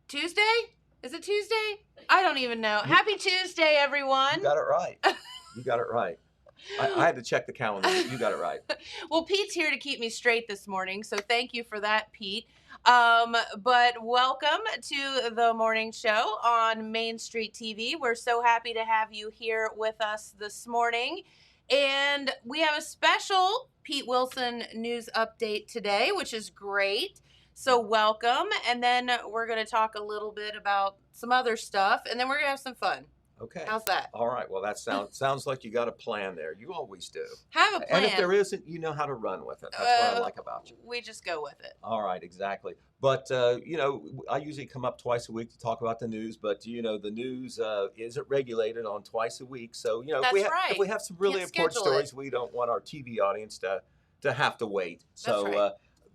Tuesday? Is it Tuesday? I don't even know. Happy Tuesday, everyone. You got it right. You got it right. I had to check the calendar, but you got it right. Well, Pete's here to keep me straight this morning, so thank you for that, Pete. But welcome to the morning show on Main Street TV. We're so happy to have you here with us this morning. And we have a special Pete Wilson news update today, which is great. So welcome. And then we're going to talk a little bit about some other stuff, and then we're going to have some fun. Okay. How's that? All right. Well, that sounds like you got a plan there. You always do. Have a plan. And if there isn't, you know how to run with it. That's what I like about you. We just go with it. All right, exactly. But, I usually come up twice a week to talk about the news, but, the news isn't regulated on twice a week. So, That's right. If we have some really Can't important schedule stories, we don't want our TV audience to have to wait. That's So right.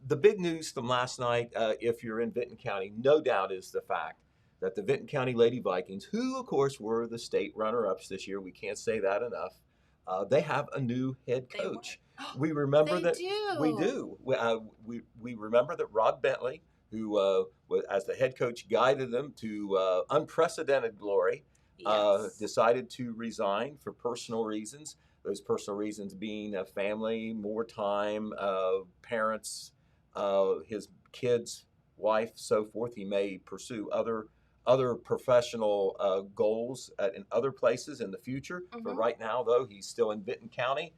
the big news from last night, if you're in Vinton County, no doubt is the fact that the Vinton County Lady Vikings, who, of course, were the state runner-ups this year, we can't say that enough, they have a new head coach. We remember They that do. we do. We remember that Rod Bentley, who as the head coach guided them to unprecedented glory, Yes. decided to resign for personal reasons. Those personal reasons being a family, more time, parents, his kids, wife, so forth. He may pursue other professional goals in other places in the future. But right now, though, he's still in Vinton County.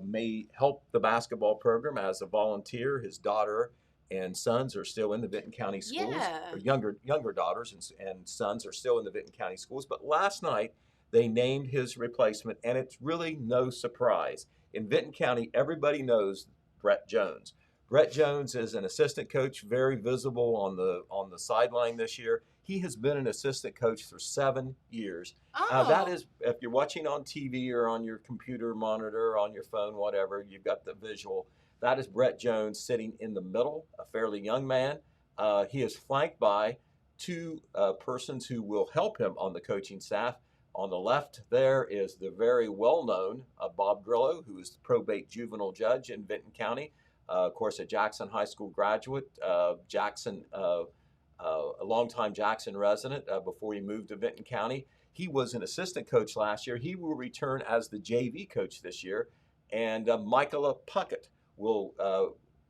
May help the basketball program as a volunteer. His daughter and sons are still in the Vinton County schools. Yeah. Or younger daughters and sons are still in the Vinton County schools. But last night, they named his replacement, and it's really no surprise. In Vinton County, everybody knows Brett Jones. Brett Jones is an assistant coach, very visible on the sideline this year. He has been an assistant coach for 7 years. Oh. That is, if you're watching on TV or on your computer monitor, on your phone, whatever, you've got the visual. That is Brett Jones sitting in the middle, a fairly young man. He is flanked by two persons who will help him on the coaching staff. On the left there is the very well-known Bob Grillo, who is the probate juvenile judge in Vinton County. Of course, a Jackson High School graduate, Jackson, a longtime Jackson resident before he moved to Vinton County. He was an assistant coach last year. He will return as the JV coach this year. And Michaela Puckett will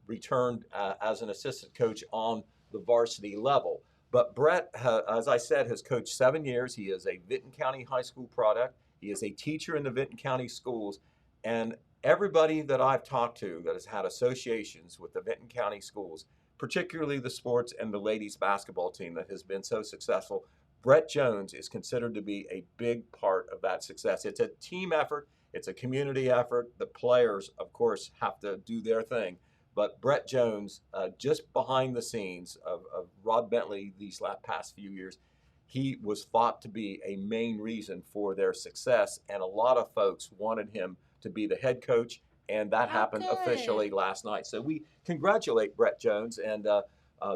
return as an assistant coach on the varsity level. But Brett, as I said, has coached 7 years. He is a Vinton County High School product. He is a teacher in the Vinton County schools. And everybody that I've talked to that has had associations with the Vinton County schools, particularly the sports and the ladies basketball team that has been so successful, Brett Jones is considered to be a big part of that success. It's a team effort. It's a community effort. The players, of course, have to do their thing. But Brett Jones, just behind the scenes of Rod Bentley these past few years, he was thought to be a main reason for their success. And a lot of folks wanted him to be the head coach. And that happened officially last night. So we congratulate Brett Jones. And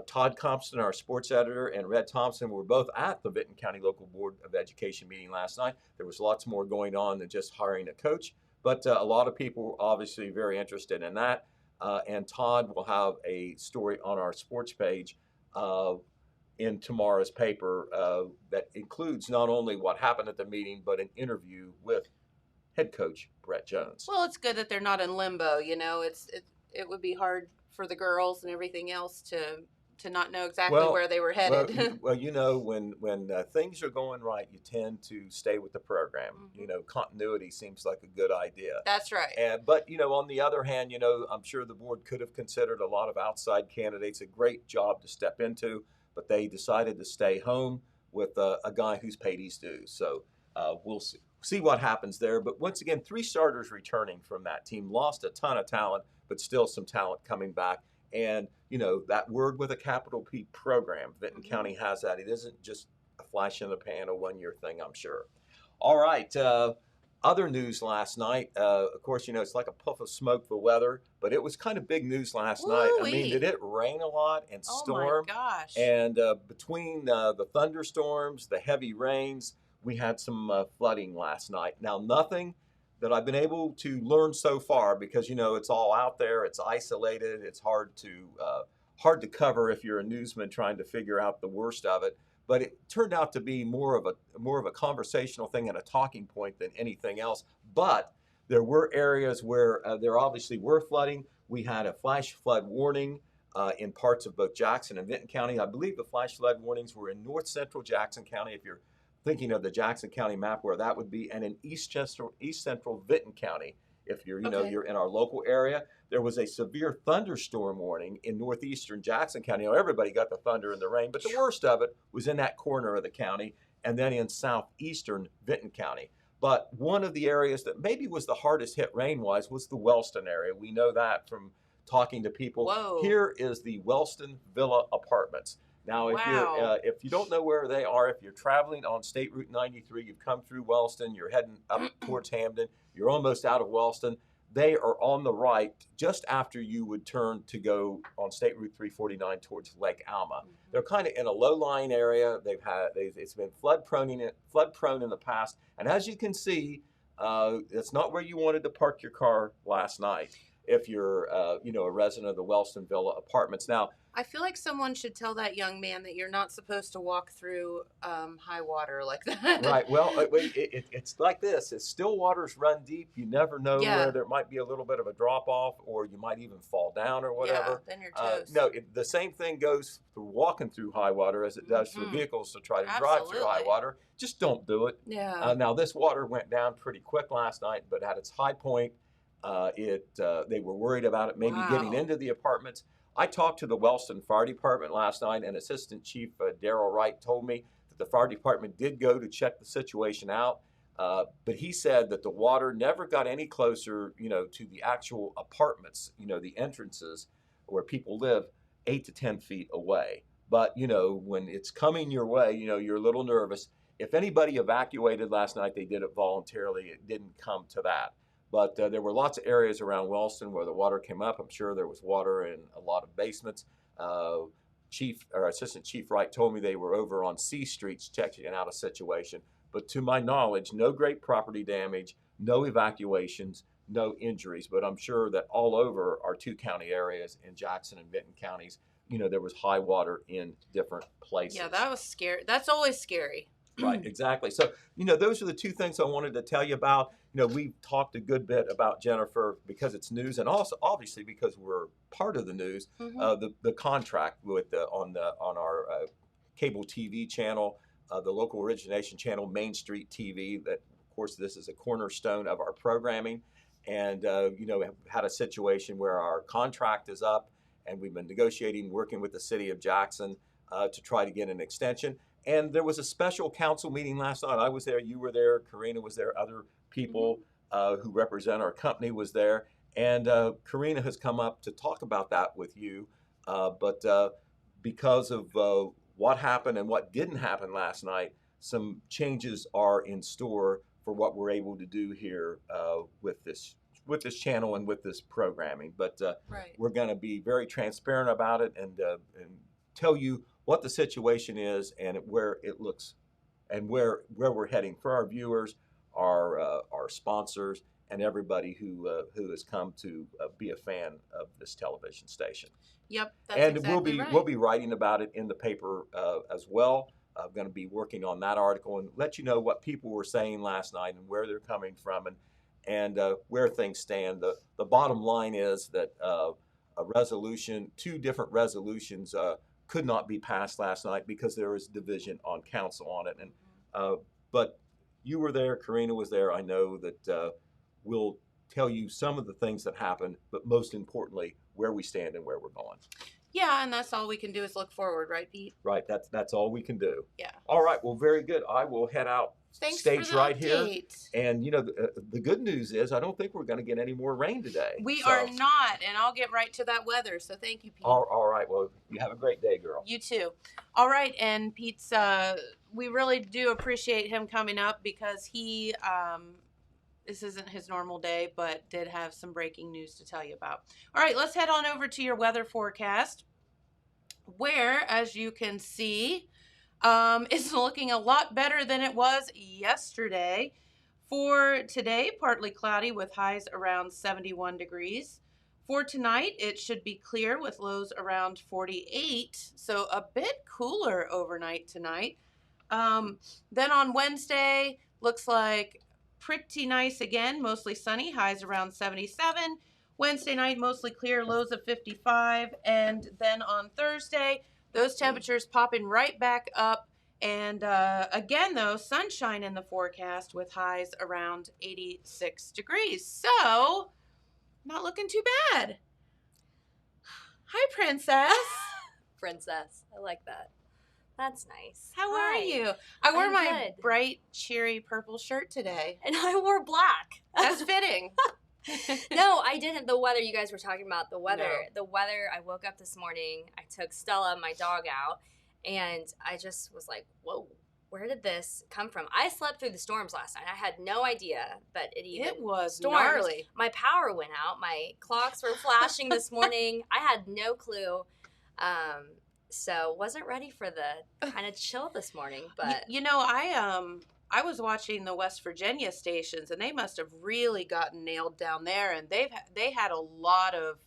Todd Compton, our sports editor, and Red Thompson were both at the Vinton County Local Board of Education meeting last night. There was lots more going on than just hiring a coach. But a lot of people were obviously very interested in that. And Todd will have a story on our sports page in tomorrow's paper that includes not only what happened at the meeting, but an interview with head coach Brett Jones. Well, it's good that they're not in limbo. It would be hard for the girls and everything else to not know exactly where they were headed. Well, when things are going right, you tend to stay with the program. Continuity seems like a good idea. That's right. But on the other hand, I'm sure the board could have considered a lot of outside candidates. A great job to step into, but they decided to stay home with a guy who's paid his dues. So we'll see what happens there. But once again, 3 starters returning from that team. Lost a ton of talent, but still some talent coming back. And, that word with a capital P program, Vinton County has that. It isn't just a flash in the pan, a one-year thing, I'm sure. All right. Other news last night, of course, it's like a puff of smoke, the weather, but it was kind of big news last night. I mean, did it rain a lot and storm? Oh, my gosh. And between the thunderstorms, the heavy rains, we had some flooding last night. Now, nothing that I've been able to learn so far, because, it's all out there, it's isolated, it's hard to hard to cover if you're a newsman trying to figure out the worst of it. But it turned out to be more of a conversational thing and a talking point than anything else. But there were areas where there obviously were flooding. We had a flash flood warning in parts of both Jackson and Vinton County. I believe the flash flood warnings were in north central Jackson County, if you're thinking of the Jackson County map where that would be, and in east central Vinton County, if you're you're in our local area. There was a severe thunderstorm warning in northeastern Jackson County. Everybody got the thunder and the rain, but the worst of it was in that corner of the county, and then in southeastern Vinton County. But one of the areas that maybe was the hardest hit rain-wise was the Wellston area. We know that from talking to people. Whoa. Here is the Wellston Villa Apartments. Now, if you don't know where they are, if you're traveling on State Route 93, you've come through Wellston, you're heading up towards Hamden, you're almost out of Wellston. They are on the right, just after you would turn to go on State Route 349 towards Lake Alma. They're kind of in a low-lying area. It's been flood prone in the past, and as you can see, it's not where you wanted to park your car last night if you're a resident of the Wellston Villa Apartments. Now, I feel like someone should tell that young man that you're not supposed to walk through high water like that. Right. Well, it's like this. As still waters run deep, you never know where there might be a little bit of a drop off, or you might even fall down or whatever. Yeah, then you're toast. No, the same thing goes for walking through high water as it does for vehicles to try to drive through high water. Just don't do it. Yeah. Now, this water went down pretty quick last night, but at its high point, they were worried about it maybe getting into the apartments. I talked to the Wellston Fire Department last night, and Assistant Chief Darrell Wright told me that the fire department did go to check the situation out, but he said that the water never got any closer, to the actual apartments, the entrances where people live 8 to 10 feet away. But, when it's coming your way, you're a little nervous. If anybody evacuated last night, they did it voluntarily. It didn't come to that. But there were lots of areas around Wellston where the water came up. I'm sure there was water in a lot of basements. Assistant Chief Wright told me they were over on C Streets checking out a situation. But to my knowledge, no great property damage, no evacuations, no injuries. But I'm sure that all over our two county areas in Jackson and Vinton counties, there was high water in different places. Yeah, that was scary. That's always scary. Right, exactly. So, those are the two things I wanted to tell you about. We've talked a good bit about Jennifer because it's news, and also obviously because we're part of the news. The contract with on our cable TV channel, the local origination channel, Main Street TV. That, of course, this is a cornerstone of our programming, and have had a situation where our contract is up, and we've been negotiating, working with the city of Jackson to try to get an extension. And there was a special council meeting last night. I was there, you were there, Karena was there, other people who represent our company was there. And Karena has come up to talk about that with you. But because of what happened and what didn't happen last night, some changes are in store for what we're able to do here with this channel and with this programming. But we're going to be very transparent about it and tell you what the situation is and where it looks and where we're heading for our viewers, our sponsors, and everybody who has come to be a fan of this television station. Yep, that's and exactly we'll be writing about it in the paper as well. I'm going to be working on that article and let you know what people were saying last night and where they're coming from and where things stand. The bottom line is that two different resolutions could not be passed last night because there was division on council on it. And but you were there, Karena was there. I know that we'll tell you some of the things that happened, but most importantly, where we stand and where we're going. Yeah, and that's all we can do is look forward, right, Pete? Right, that's all we can do. Yeah. All right, well, very good. I will head out. Thanks stage for the right update. Here. And, the good news is I don't think we're going to get any more rain today. We are not, and I'll get right to that weather. So thank you, Pete. All right. Well, you have a great day, girl. You too. All right, and Pete's, we really do appreciate him coming up because he, this isn't his normal day, but did have some breaking news to tell you about. All right, let's head on over to your weather forecast, where, as you can see, it's looking a lot better than it was yesterday. For today, partly cloudy with highs around 71 degrees. For tonight, it should be clear with lows around 48, so a bit cooler overnight tonight. Then on Wednesday, looks like pretty nice again, mostly sunny, highs around 77. Wednesday night, mostly clear, lows of 55. And then on Thursday, those temperatures popping right back up. And again, though, sunshine in the forecast with highs around 86 degrees. So, not looking too bad. Hi, Princess. Princess. I like that. That's nice. How Hi. are you? I wore I'm my good. bright, cheery purple shirt today. And I wore black. That's fitting. No, I didn't. The weather, you guys were talking about the weather. No. The weather, I woke up this morning, I took Stella, my dog, out, and I just was like, whoa, where did this come from? I slept through the storms last night. I had no idea that It was storms. gnarly. My power went out. My clocks were flashing this morning. I had no clue. So wasn't ready for the kind of chill this morning, but You know, I was watching the West Virginia stations, and they must have really gotten nailed down there. And they had a lot of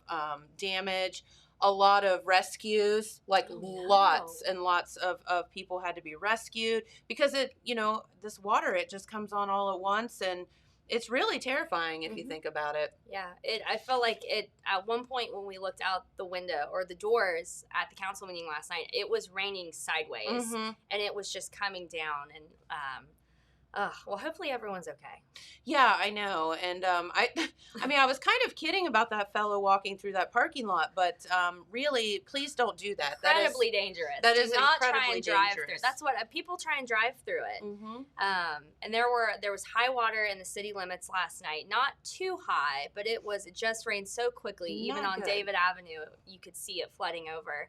damage, a lot of rescues, like lots and lots of people had to be rescued because this water, it just comes on all at once, and it's really terrifying if you think about it. yeah, I felt like it at one point when we looked out the window or the doors at the council meeting last night, it was raining sideways and it was just coming down and well, hopefully everyone's okay. Yeah, I know. And I mean, I was kind of kidding about that fellow walking through that parking lot, but really, please don't do that. Incredibly dangerous. That Do is not incredibly try and drive dangerous. through. That's what people try and drive through it. And there was high water in the city limits last night. Not too high, but it just rained so quickly. Even Not on good. David Avenue, you could see it flooding over.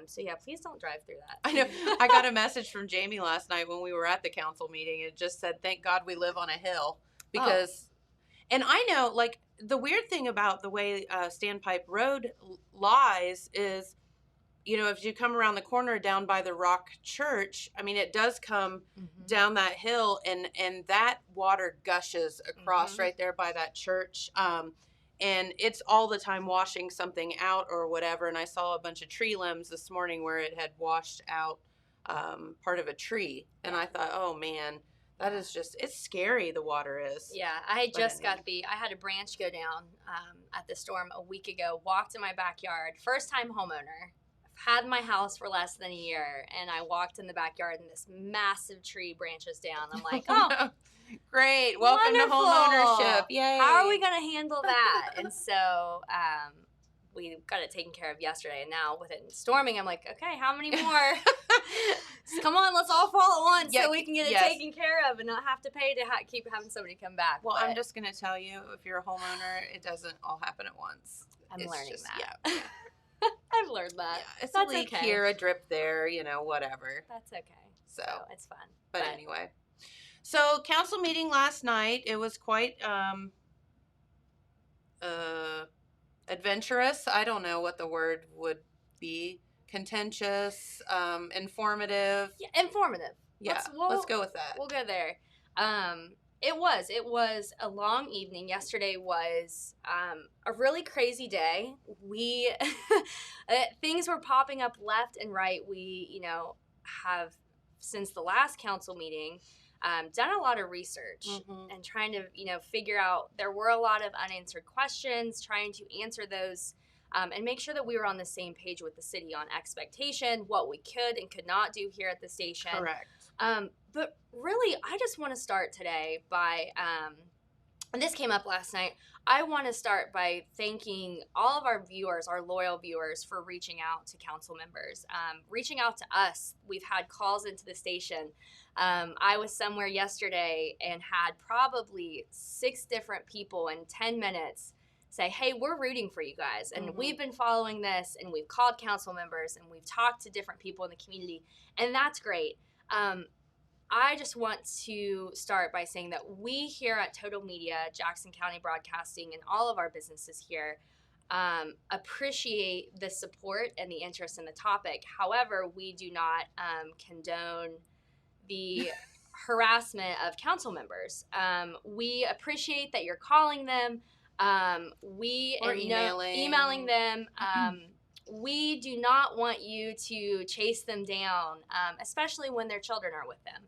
So yeah, please don't drive through that. I know. I got a message from Jamie last night when we were at the council meeting. It just said, "Thank God we live on a hill," because, and I know, like, the weird thing about the way Standpipe Road lies is, if you come around the corner down by the Rock Church, I mean, it does come down that hill, and that water gushes across right there by that church. And it's all the time washing something out or whatever. And I saw a bunch of tree limbs this morning where it had washed out part of a tree. And I thought, oh, man, that is it's scary, the water is. Yeah, I had a branch go down at the storm a week ago, walked in my backyard, first time homeowner. Had my house for less than a year, and I walked in the backyard, and this massive tree branches down. I'm like, oh, great. Welcome wonderful. to homeownership. Yay. How are we going to handle that? And so we got it taken care of yesterday, and now with it storming, I'm like, okay, how many more? Come on, let's all fall at once so we can get it taken care of and not have to pay to keep having somebody come back. Well, I'm just going to tell you, if you're a homeowner, it doesn't all happen at once. I'm learning that. Yeah. I've learned that. Yeah, it's That's a leak okay. here, a drip there, whatever. That's okay. So it's fun. But anyway. So council meeting last night, it was quite adventurous. I don't know what the word would be. Contentious, informative. Yeah, informative. Yeah, let's go with that. We'll go there. It was a long evening. Yesterday was a really crazy day. We things were popping up left and right. We, have since the last council meeting done a lot of research and trying to, figure out. There were a lot of unanswered questions, trying to answer those and make sure that we were on the same page with the city on expectation, what we could and could not do here at the station. Correct. But really, I just want to start today by, and this came up last night, I want to start by thanking all of our viewers, our loyal viewers, for reaching out to council members, reaching out to us. We've had calls into the station. I was somewhere yesterday and had probably 6 different people in 10 minutes say, hey, we're rooting for you guys, and we've been following this, and we've called council members, and we've talked to different people in the community, and that's great. I just want to start by saying that we here at Total Media, Jackson County Broadcasting, and all of our businesses here appreciate the support and the interest in the topic. However, we do not condone the harassment of council members. We appreciate that you're calling them. Or emailing them. We do not want you to chase them down, especially when their children are with them.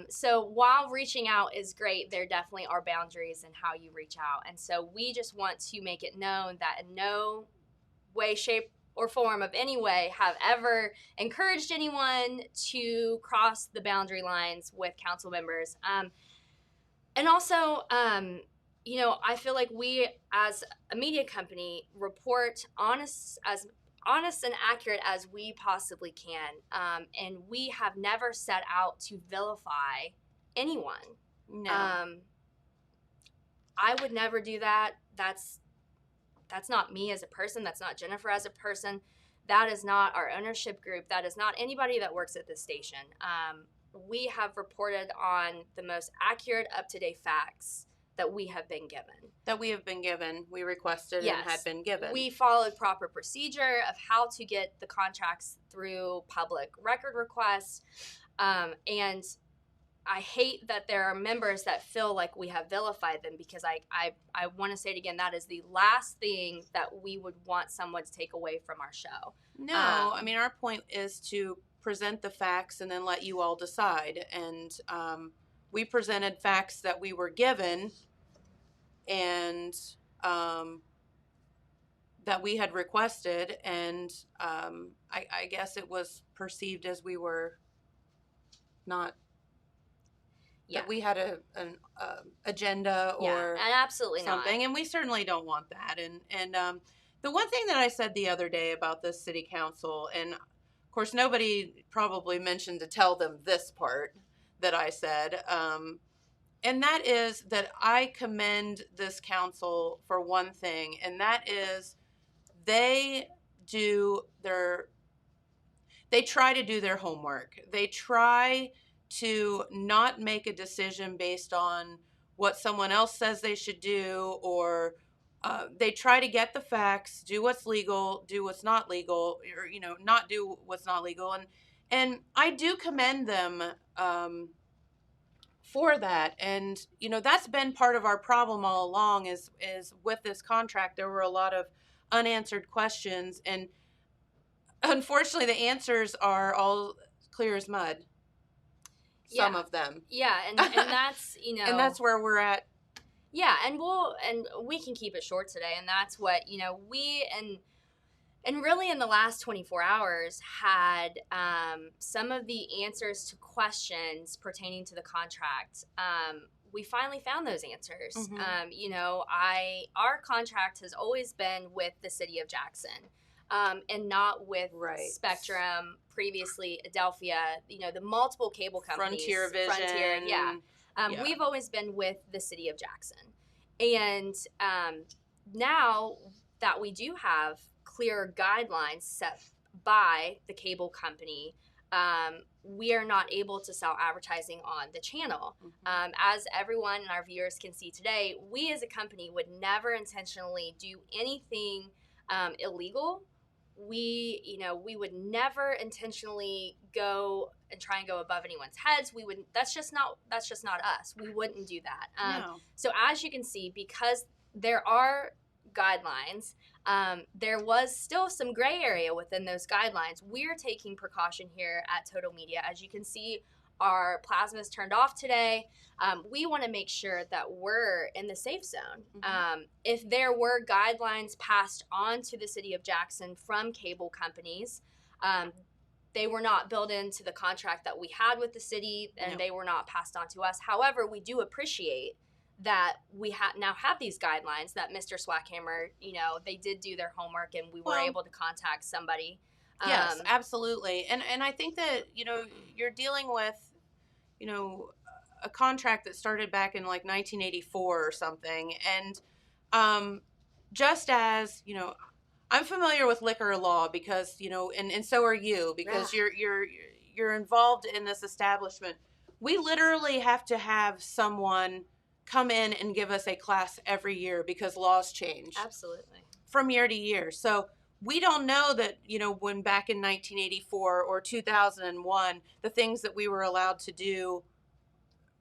So while reaching out is great, there definitely are boundaries in how you reach out. And so we just want to make it known that in no way, shape, or form of any way have ever encouraged anyone to cross the boundary lines with council members. And also, I feel like we as a media company report honest and accurate as we possibly can. And we have never set out to vilify anyone. No. I would never do that. That's not me as a person. That's not Jennifer as a person. That is not our ownership group. That is not anybody that works at this station. We have reported on the most accurate, up-to-date facts that we have been given. We requested and had been given. We followed proper procedure of how to get the contracts through public record requests. And I hate that there are members that feel like we have vilified them, because I want to say it again, that is the last thing that we would want someone to take away from our show. No, our point is to present the facts and then let you all decide. And we presented facts that we were given and that we had requested, and I guess it was perceived as we were not, that we had an agenda or and absolutely something, not. and we certainly don't want that. And the one thing that I said the other day about this city council, and of course nobody probably mentioned to tell them this part that I said, and that is that I commend this council for one thing, and that is they try to do their homework. They try to not make a decision based on what someone else says they should do, or they try to get the facts, do what's legal, do what's not legal, or not do what's not legal, and I do commend them for that. And that's been part of our problem all along, is with this contract there were a lot of unanswered questions, and unfortunately the answers are all clear as mud. Some of them. Yeah, and that's, and that's where we're at. Yeah, and we can keep it short today, and that's what, we and really in the last 24 hours had some of the answers to questions pertaining to the contract. We finally found those answers. Mm-hmm. Our contract has always been with the city of Jackson. And not with Spectrum, previously Adelphia, the multiple cable companies. Frontier Vision. We've always been with the city of Jackson. And now that we do have clear guidelines set by the cable company, we are not able to sell advertising on the channel. Mm-hmm. As everyone and our viewers can see today, we as a company would never intentionally do anything illegal. We would never intentionally go and try and go above anyone's heads. That's just not us. We wouldn't do that. No. So as you can see, because there are guidelines, there was still some gray area within those guidelines. We're taking precaution here at Total Media. As you can see, our plasma is turned off today. We want to make sure that we're in the safe zone. Mm-hmm. If there were guidelines passed on to the city of Jackson from cable companies, they were not built into the contract that we had with the city, and they were not passed on to us. However, we do appreciate that we now have these guidelines, that Mr. Swackhammer, they did do their homework, and we were able to contact somebody. Yes, absolutely. And I think that, you're dealing with, a contract that started back in like 1984 or something. And just as, I'm familiar with liquor law because, and so are you, because you're involved in this establishment. We literally have to have someone come in and give us a class every year because laws change. Absolutely. From year to year. So we don't know that, when back in 1984 or 2001, the things that we were allowed to do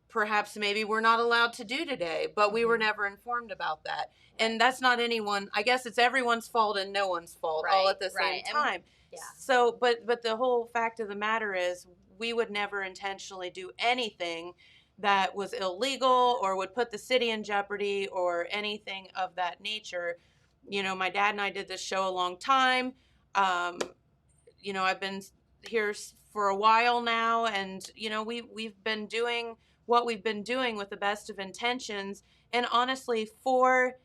perhaps maybe we're not allowed to do today, but we were Mhm. never informed about that. Right. And that's not anyone, I guess it's everyone's fault and no one's fault all Right, at the same right. And- time. yeah. So, but the whole fact of the matter is we would never intentionally do anything that was illegal or would put the city in jeopardy or anything of that nature. You know, my dad and I did this show a long time. You know, I've been here for a while now, and you know, we've been doing what we've been doing with the best of intentions, and honestly, for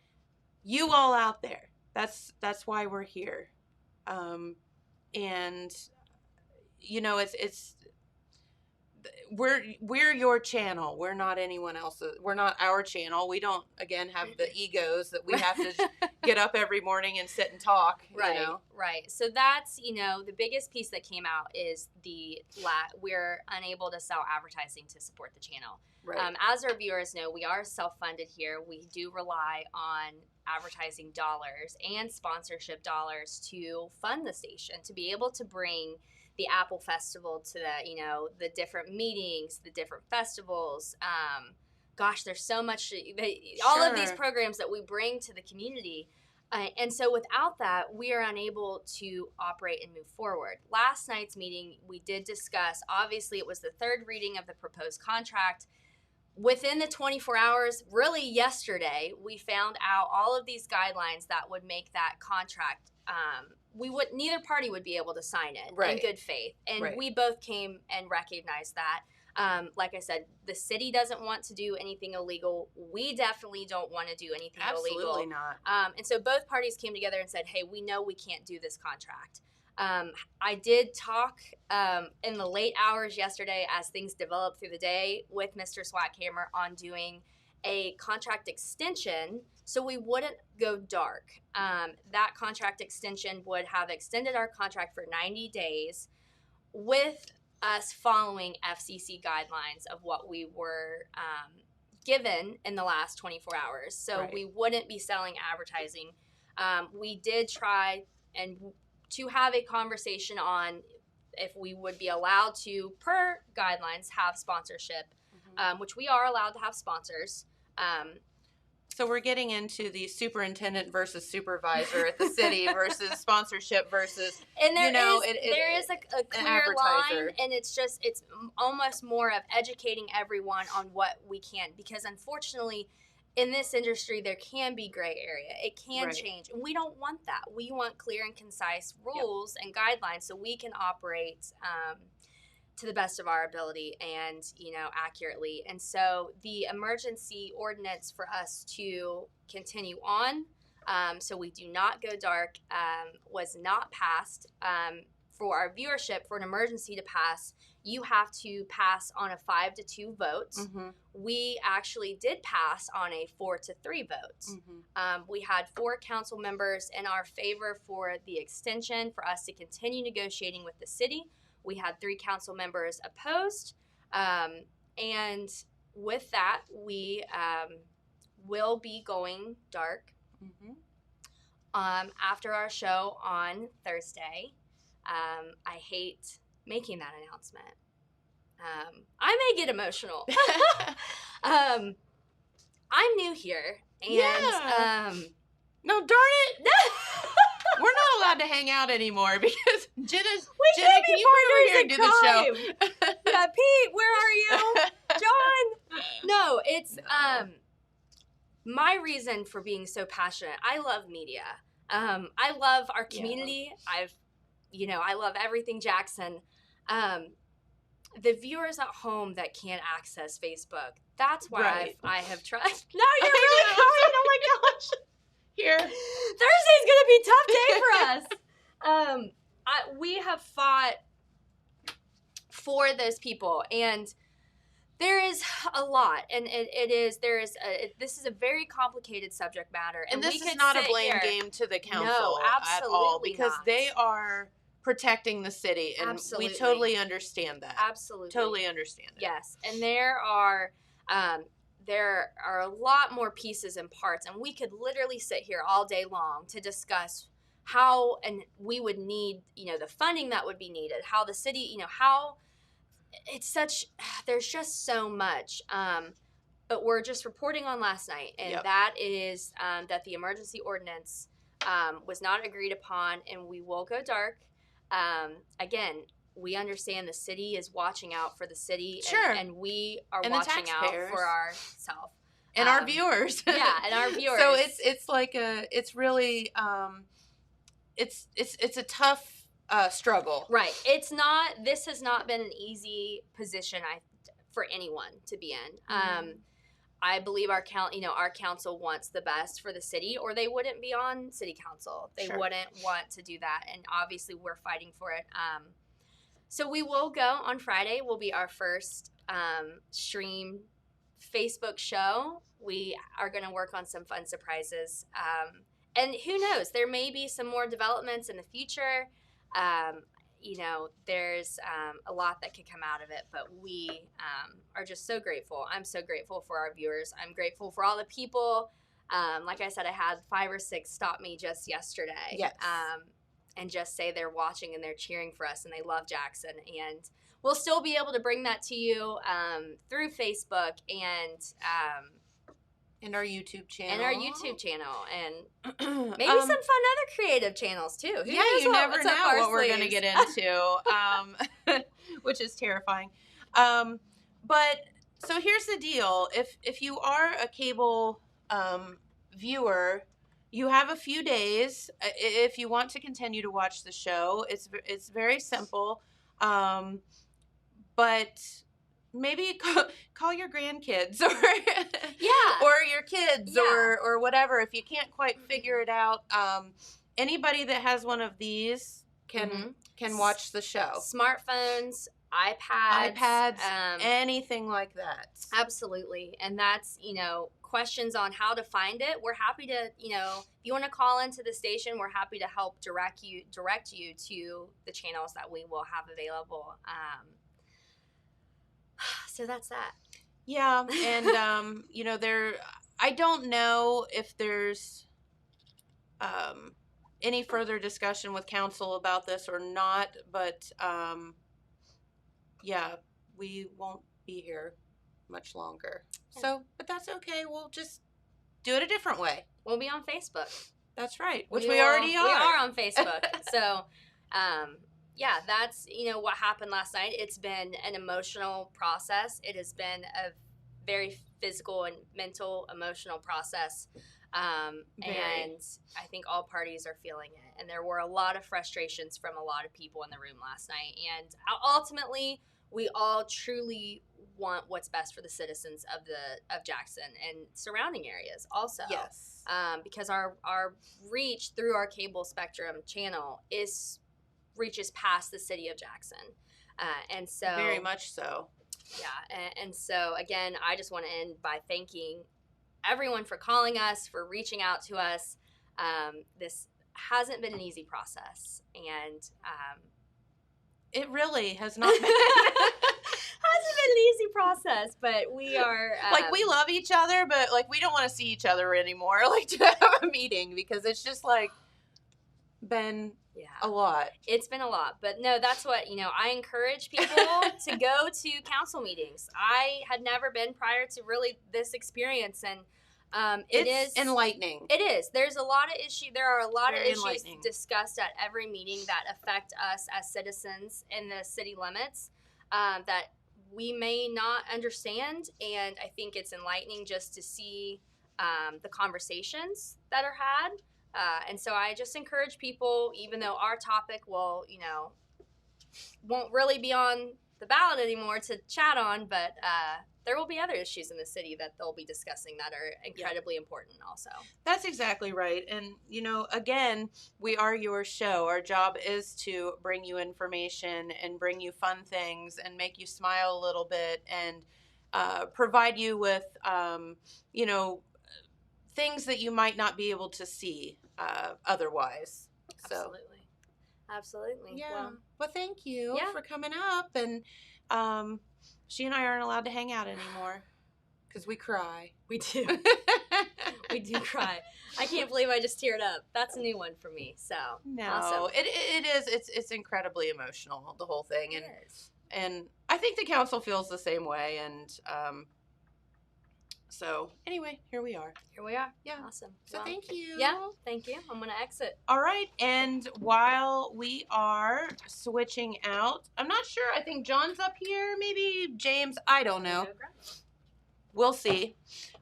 you all out there, that's why we're here. And you know, it's we're your channel. We're not anyone else's. We're not our channel. We don't again have the egos that we have to get up every morning and sit and talk. Right, You know? right. So that's, the biggest piece that came out is we're unable to sell advertising to support the channel. Right. As our viewers know, we are self-funded here. We do rely on advertising dollars and sponsorship dollars to fund the station, to be able to bring the Apple Festival to the different meetings, the different festivals. Gosh, there's so much, all of these Sure. programs that we bring to the community. And so without that, we are unable to operate and move forward. Last night's meeting, we did discuss, obviously it was the third reading of the proposed contract. Within the 24 hours, really yesterday, we found out all of these guidelines that would make that contract. Neither party would be able to sign it Right. in good faith. And Right. we both came and recognized that. Like I said, the city doesn't want to do anything illegal. We definitely don't want to do anything illegal. Absolutely not. And so both parties came together and said, hey, we know we can't do this contract. I did talk in the late hours yesterday as things developed through the day with Mr. Swathammer on doing a contract extension so we wouldn't go dark. That contract extension would have extended our contract for 90 days with us following FCC guidelines of what we were given in the last 24 hours. So Right. we wouldn't be selling advertising. We did try to have a conversation on if we would be allowed to, per guidelines, have sponsorship, which we are allowed to have sponsors. So we're getting into the superintendent versus supervisor at the city versus sponsorship versus, And there it- is a clear advertiser. line, and it's almost more of educating everyone on what we can, because unfortunately in this industry there can be gray area. It can Right. change, and we don't want that. We want clear and concise rules and guidelines so we can operate to the best of our ability and accurately. And so the emergency ordinance for us to continue on, so we do not go dark, was not passed. For our viewership, for an emergency to pass, you have to pass on a 5-2 vote. Mm-hmm. We actually did pass on a 4-3 vote. Mm-hmm. We had 4 council members in our favor for the extension for us to continue negotiating with the city. We had 3 council members opposed. And with that, we will be going dark Mm-hmm. after our show on Thursday. I hate making that announcement. I may get emotional. I'm new here, and Yeah. No, darn it! We're not allowed to hang out anymore because Jenna, can you come over here and do the show? Yeah, Pete, where are you? John? No, it's my reason for being so passionate. I love media. I love our community. I love everything Jackson. The viewers at home that can't access Facebook, that's why Right. I have tried. No, you're really crying. Oh my gosh. Here. Thursday's gonna be a tough day for us. We have fought for those people, and there is a lot, and this is a very complicated subject matter, And this we is could not a sit blame here- game to the council No, at all absolutely because not. they are protecting the city, and Absolutely. we totally understand that. Absolutely, Totally understand it. yes. And there are a lot more pieces and parts, and we could literally sit here all day long to discuss how, and we would need the funding that would be needed, how the city how there's just so much. But we're just reporting on last night, and that is that the emergency ordinance was not agreed upon, and we will go dark. Again, we understand the city is watching out for the city, and we are watching out for ourselves. And our viewers. Yeah, and our viewers. So it's like it's really it's a tough struggle. Right. This has not been an easy position for anyone to be in. I believe our council wants the best for the city, or they wouldn't be on city council. They wouldn't want to do that, and obviously we're fighting for it. So we will go on Friday. Will be our first stream Facebook show. We are going to work on some fun surprises, and who knows? There may be some more developments in the future. There's a lot that could come out of it, but we are just so grateful. I'm so grateful for our viewers. I'm grateful for all the people. Like I said, I had 5 or 6 stop me just yesterday. Yes. And just say they're watching and they're cheering for us and they love Jackson. And we'll still be able to bring that to you through Facebook and our YouTube channel. And maybe some fun other creative channels too. Who knows you never know what we're going to get into, which is terrifying. But so here's the deal: if you are a cable viewer, you have a few days if you want to continue to watch the show. It's very simple, but maybe call your grandkids or or your kids or whatever if you can't quite figure it out. Anybody that has one of these can watch the show. Smartphones, iPads, anything like that. Absolutely. And that's, questions on how to find it. We're happy to, if you want to call into the station, we're happy to help direct you to the channels that we will have available. So that's that. Yeah. And, I don't know if there's any further discussion with council about this or not, but we won't be here much longer. So, but that's okay. We'll just do it a different way. We'll be on Facebook. That's right. Which we already are. We are on Facebook. So, that's, what happened last night. It's been an emotional process. It has been a very physical and mental, emotional process. And I think all parties are feeling it. And there were a lot of frustrations from a lot of people in the room last night. And ultimately, we all truly want what's best for the citizens of Jackson and surrounding areas also. Yes. Because our reach through our cable spectrum channel reaches past the city of Jackson. And so very much so. Yeah. And so again, I just want to end by thanking everyone for calling us, for reaching out to us. This hasn't been an easy process, and it really has not been. Hasn't been an easy process, but we are we love each other, but we don't want to see each other anymore. To have a meeting because it's just been a lot. It's been a lot, but no, that's what I encourage people to go to council meetings. I had never been prior to really this experience, and it is enlightening. It is. There are a lot of issues discussed at every meeting that affect us as citizens in the city limits that we may not understand, and I think it's enlightening just to see the conversations that are had. And so I just encourage people, even though our topic won't really be on the ballot anymore to chat on, but there will be other issues in the city that they'll be discussing that are incredibly important also. That's exactly right. And, again, we are your show. Our job is to bring you information and bring you fun things and make you smile a little bit and provide you with, things that you might not be able to see otherwise. Absolutely. Yeah. Well, thank you for coming up. And she and I aren't allowed to hang out anymore because we cry. We do. We do cry. I can't believe I just teared up. That's a new one for me. So no, awesome. It is. It's incredibly emotional, the whole thing. It is. And I I think the council feels the same way, and so anyway, here we are. Here we are. Yeah. Awesome. So Well, thank you. yeah, thank you. I'm going to exit. All right, and while we are switching out, I'm not sure. I think John's up here, maybe James. I don't know. We'll see.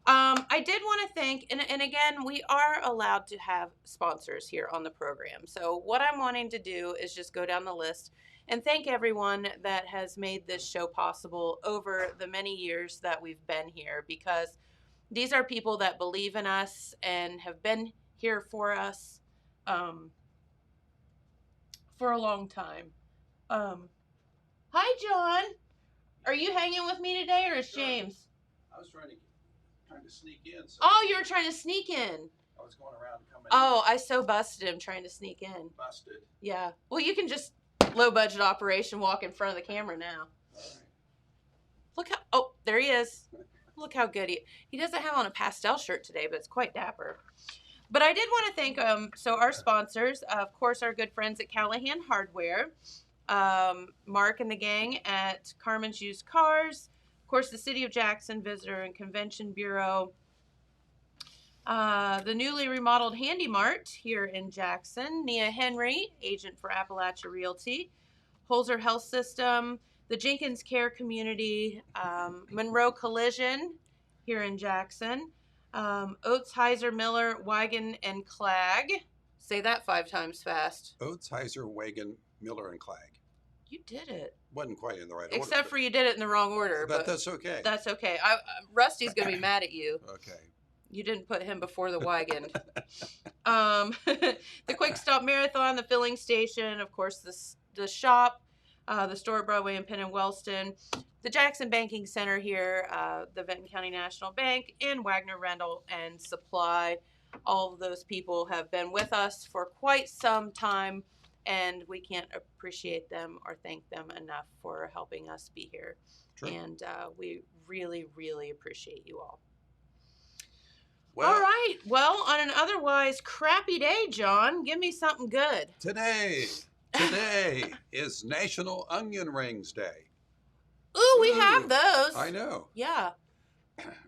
I did want to thank, and again, we are allowed to have sponsors here on the program. So what I'm wanting to do is just go down the list and thank everyone that has made this show possible over the many years that we've been here, because these are people that believe in us and have been here for us for a long time. Hi, John. Are you hanging with me today, or is James? I was trying to sneak in. So Oh, you were trying to sneak in. I was going around coming. Oh, I so busted him trying to sneak in. Busted. Yeah. Well, you can just low budget operation walk in front of the camera now. All right. Look how, oh, there he is. Look how good he doesn't have on a pastel shirt today, but it's quite dapper. But I did want to thank so our sponsors, of course, our good friends at Callahan Hardware, Mark and the gang at Carmen's Used Cars, of course, the City of Jackson Visitor and Convention Bureau, the newly remodeled Handy Mart here in Jackson, Nia Henry, agent for Appalachia Realty, Holzer Health System, the Jenkins Care Community, Monroe Collision here in Jackson, Oates, Heiser, Miller, Wagon, and Clag. Say that 5 times fast. Oates, Heiser, Wagon, Miller, and Clag. You did it. Wasn't quite in the right order. Except for you did it in the wrong order. But that's okay. That's okay. Rusty's going to be mad at you. Okay. You didn't put him before the wagon. The Quick Stop Marathon, the filling station, of course, the shop, the store at Broadway and Penn and Wellston, the Jackson Banking Center here, the Vinton County National Bank, and Wagner Rental and Supply. All of those people have been with us for quite some time, and we can't appreciate them or thank them enough for helping us be here. True. And we really, really appreciate you all. Well, All right. Well, on an otherwise crappy day, John, give me something good. Today is National Onion Rings Day. Ooh, we Ooh, have those. I know. Yeah.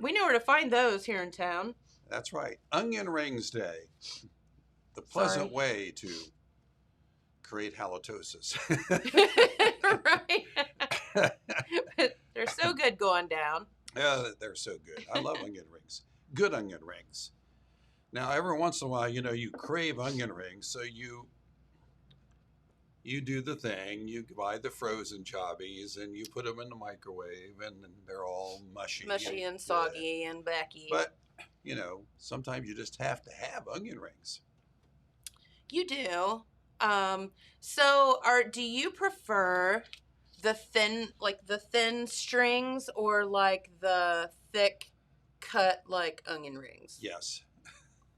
We know where to find those here in town. That's right. Onion Rings Day. The pleasant way to create halitosis. Right. They're so good going down. Yeah, they're so good. I love onion rings. Good onion rings. Now, every once in a while, you crave onion rings, so you do the thing. You buy the frozen jobbies, and you put them in the microwave, and they're all mushy. Mushy and soggy and backy. But, sometimes you just have to have onion rings. You do. Do you prefer the thin strings or like the thick cut like onion rings? Yes.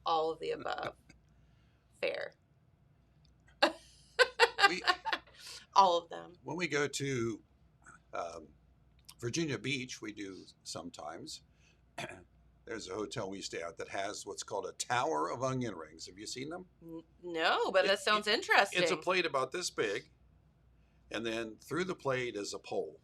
All of the above. Fair. All of them. When we go to Virginia Beach, we do sometimes. There's a hotel we stay at that has what's called a tower of onion rings. Have you seen them? No, but that sounds interesting. It's a plate about this big, and then through the plate is a pole.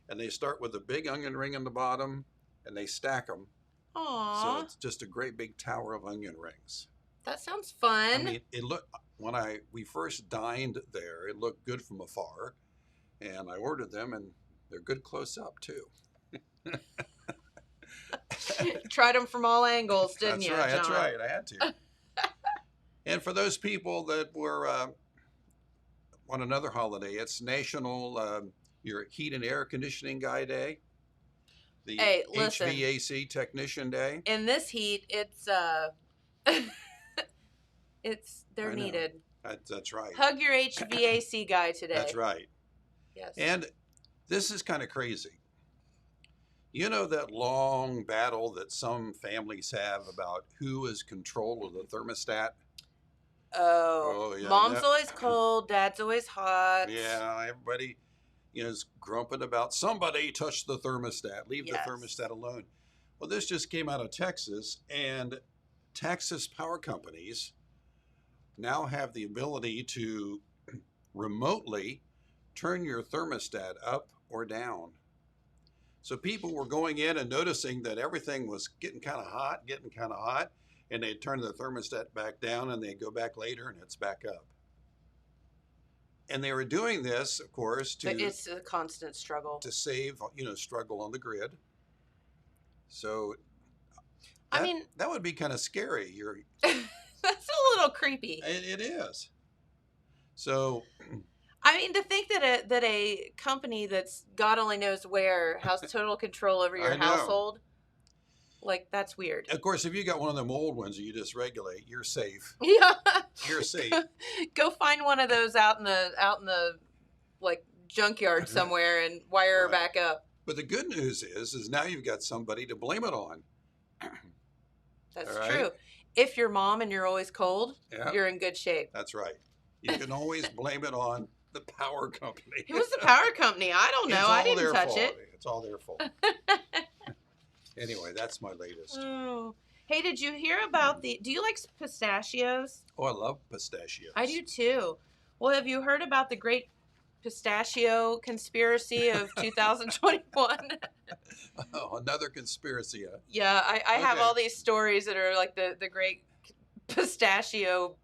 And they start with a big onion ring in the bottom, and they stack them. Aww. So it's just a great big tower of onion rings. That sounds fun. I mean, it looked, when we first dined there, it looked good from afar. And I ordered them, and they're good close up, too. Tried them from all angles, didn't you, John? That's right. I had to. And for those people that were on another holiday, it's National your Heat and Air Conditioning Guy Day. The listen, HVAC Technician Day. In this heat, they're needed. That's right. Hug your HVAC guy today. That's right. Yes. And this is kind of crazy. You know that long battle that some families have about who is control of the thermostat? Oh yeah. Mom's always cold, Dad's always hot. Yeah, everybody is grumping about somebody touched the thermostat. Leave the thermostat alone. Well, this just came out of Texas, and Texas power companies now have the ability to remotely turn your thermostat up or down. So people were going in and noticing that everything was getting kind of hot, and they'd turn the thermostat back down and they'd go back later and it's back up. And they were doing this, of course, It's a constant struggle. to save, struggle on the grid. So I mean, that would be kind of scary. that's a little creepy. It is. So I mean, to think that a company that's God only knows where has total control over your I know. household, like, that's weird. of course, if you got one of them old ones that you just regulate, you're safe. Yeah. You're safe. Go find one of those out in the like junkyard somewhere and wire her Right. back up. But the good news is now you've got somebody to blame it on. That's All right. true. If you're mom and you're always cold, Yeah. you're in good shape. That's right. You can always blame it on the power company. Who's the power company? I don't know. It's I all didn't their touch fault. it. It's all their fault. Anyway, that's my latest. Oh. Hey, did you hear about do you like pistachios? Oh, I love pistachios. I do too. Well, have you heard about the great pistachio conspiracy of 2021? Oh, another conspiracy. Yeah, I have Okay. all these stories that are like the great pistachio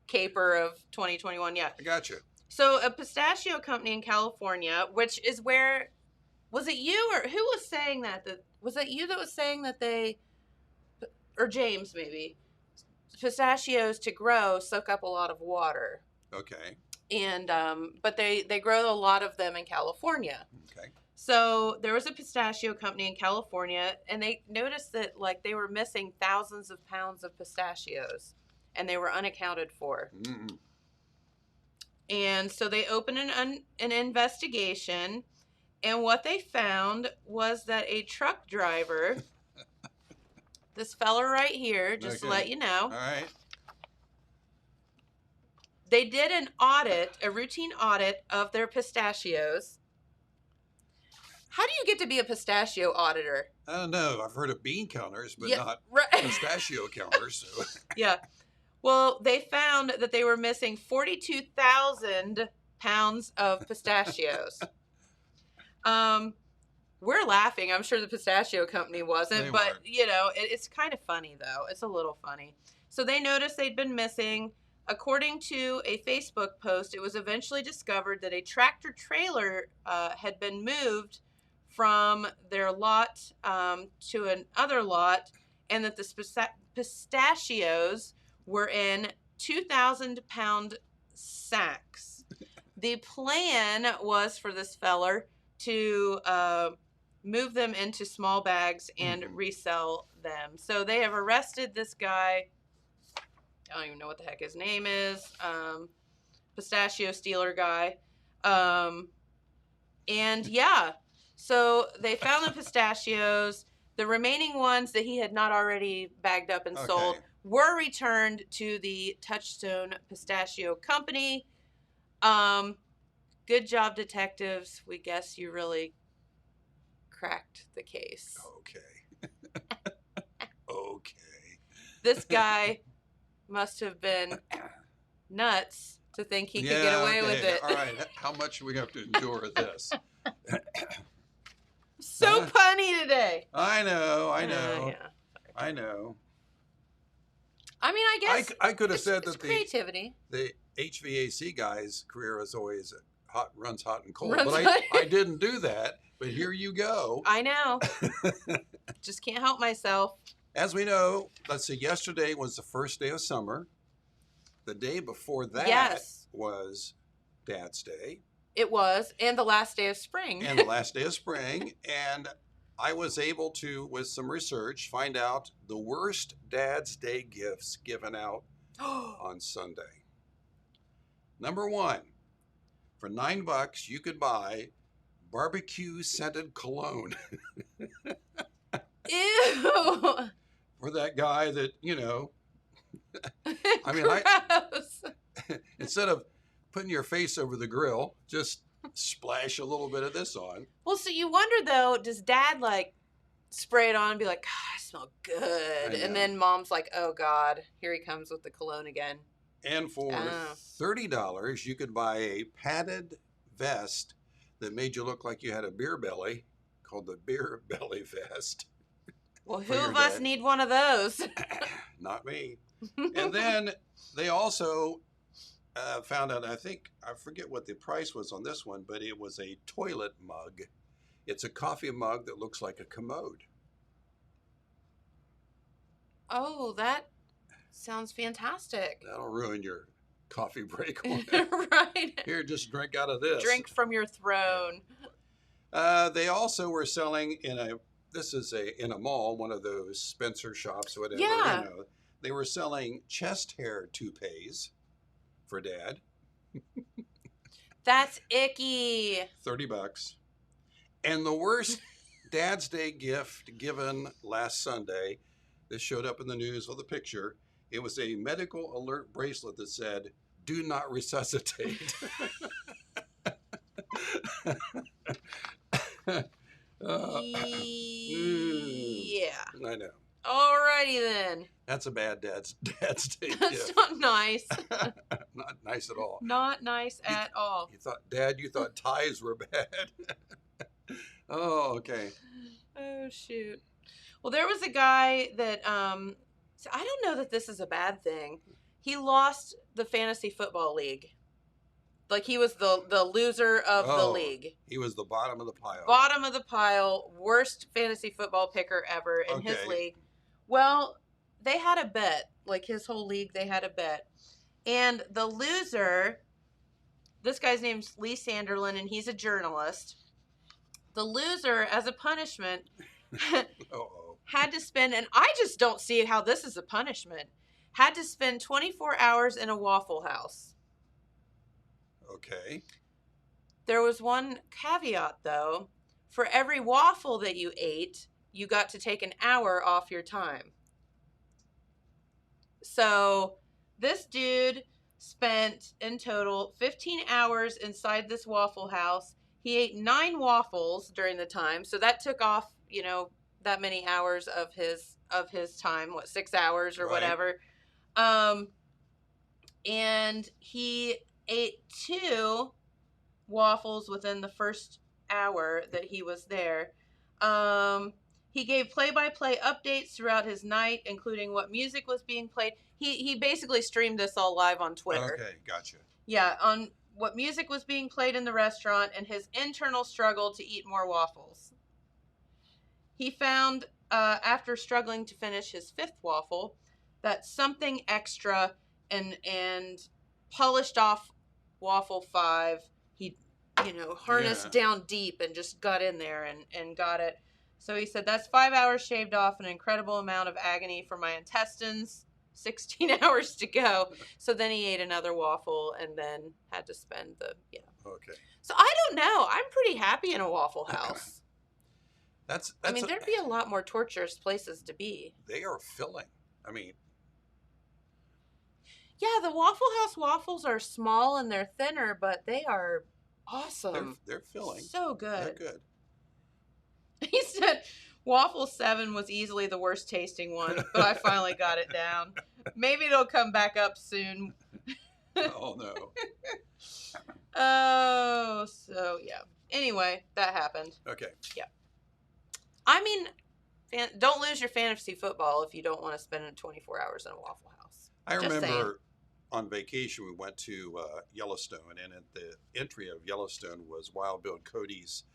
caper of 2021. Yeah. I got you. So a pistachio company in California, which is where, was it you or who was saying that? Was it you that was saying that or James maybe, pistachios to grow soak up a lot of water. Okay. And but they grow a lot of them in California. Okay. So there was a pistachio company in California, and they noticed that like they were missing thousands of pounds of pistachios, and they were unaccounted for. Mm-mm. And so they opened an investigation, and what they found was that a truck driver, this fella right here, just to Okay. let you know, All right. they did an audit, a routine audit of their pistachios. How do you get to be a pistachio auditor? I don't know. I've heard of bean counters, but Yeah, not right. pistachio counters. So. Yeah. Well, they found that they were missing 42,000 pounds of pistachios. We're laughing. I'm sure the pistachio company wasn't, They but weren't. it's kind of funny though. It's a little funny. So they noticed they'd been missing. According to a Facebook post, it was eventually discovered that a tractor trailer had been moved from their lot to another lot, and that the pistachios were in 2,000-pound sacks. The plan was for this feller to move them into small bags and resell them. So they have arrested this guy. I don't even know what the heck his name is. Pistachio stealer guy. And yeah, so they found the pistachios. The remaining ones that he had not already bagged up and sold Okay. were returned to the Touchstone Pistachio Company. Good job, detectives. We guess you really cracked the case. Okay. Okay. This guy must have been nuts to think he could get away with it. All right. How much are we going to have to endure this? So punny today. I know. Yeah. I know. I mean, I guess I could have it's, said it's that creativity. the HVAC guy's career is always runs hot and cold. Runs But hot. I didn't do that. But here you go. I know. Just can't help myself. As we know, let's see, yesterday was the first day of summer. The day before that Yes. was Dad's Day It was, and the last day of spring. and the last day of spring. And I was able to, with some research, find out the worst Dad's Day gifts given out on Sunday. Number one, for $9, you could buy barbecue scented cologne Ew. for that guy that, I mean, Gross. instead of putting your face over the grill, just splash a little bit of this on. Well, so you wonder though, does Dad like spray it on and be like, God, I smell good, I know. and then Mom's like, oh God, here he comes with the cologne again. And for Oh. $30, you could buy a padded vest that made you look like you had a beer belly, called the beer belly vest. Well, for who your of us dad. need one of those? Not me. And then they also found out, I forget what the price was on this one, but it was a toilet mug. It's a coffee mug that looks like a commode. Oh, that sounds fantastic. That'll ruin your coffee break. Right. Here, just drink out of this. Drink from your throne. They also were selling in a mall, one of those Spencer shops, or whatever. Yeah. They were selling chest hair toupees for Dad. That's icky. $30. And the worst Dad's Day gift given last Sunday, this showed up in the news with a picture. It was a medical alert bracelet that said, "Do not resuscitate." Yeah. I know. Alrighty then. That's a bad Dad's Day That's gift. not nice. Not nice at all. Not nice at all. You thought ties were bad. Oh, okay. Oh shoot. Well, there was a guy that so I don't know that this is a bad thing. He lost the fantasy football league. Like he was the loser of the league. He was the bottom of the pile. Bottom of the pile, worst fantasy football picker ever in his league. Well, they had a bet. Like his whole league, they had a bet. And the loser, this guy's name's Lee Sanderlin, and he's a journalist. The loser, as a punishment, had to spend, and I just don't see how this is a punishment, had to spend 24 hours in a Waffle House. Okay. There was one caveat, though. For every waffle that you ate, you got to take an hour off your time. So this dude spent in total 15 hours inside this Waffle House. He ate 9 waffles during the time. So that took off, that many hours of his time, 6 hours or whatever. And he ate 2 waffles within the first hour that he was there. He gave play-by-play updates throughout his night, including what music was being played. He basically streamed this all live on Twitter. Okay, gotcha. Yeah, on what music was being played in the restaurant and his internal struggle to eat more waffles. He found, after struggling to finish his 5th waffle, that something extra and polished off waffle 5, he, harnessed down deep and just got in there and got it. So he said, that's 5 hours shaved off, an incredible amount of agony for my intestines, 16 hours to go. So then he ate another waffle and then had to spend Okay. So I don't know. I'm pretty happy in a Waffle House. That's there'd be a lot more torturous places to be. They are filling. Yeah, the Waffle House waffles are small and they're thinner, but they are awesome. They're filling. So good. They're good. He said Waffle 7 was easily the worst tasting one, but I finally got it down. Maybe it'll come back up soon. Oh, no. Oh, so yeah. Anyway, that happened. Okay. Yeah. Don't lose your fantasy football if you don't want to spend 24 hours in a Waffle House. I Just remember saying. On vacation, we went to Yellowstone, and at the entry of Yellowstone was Wild Bill Cody's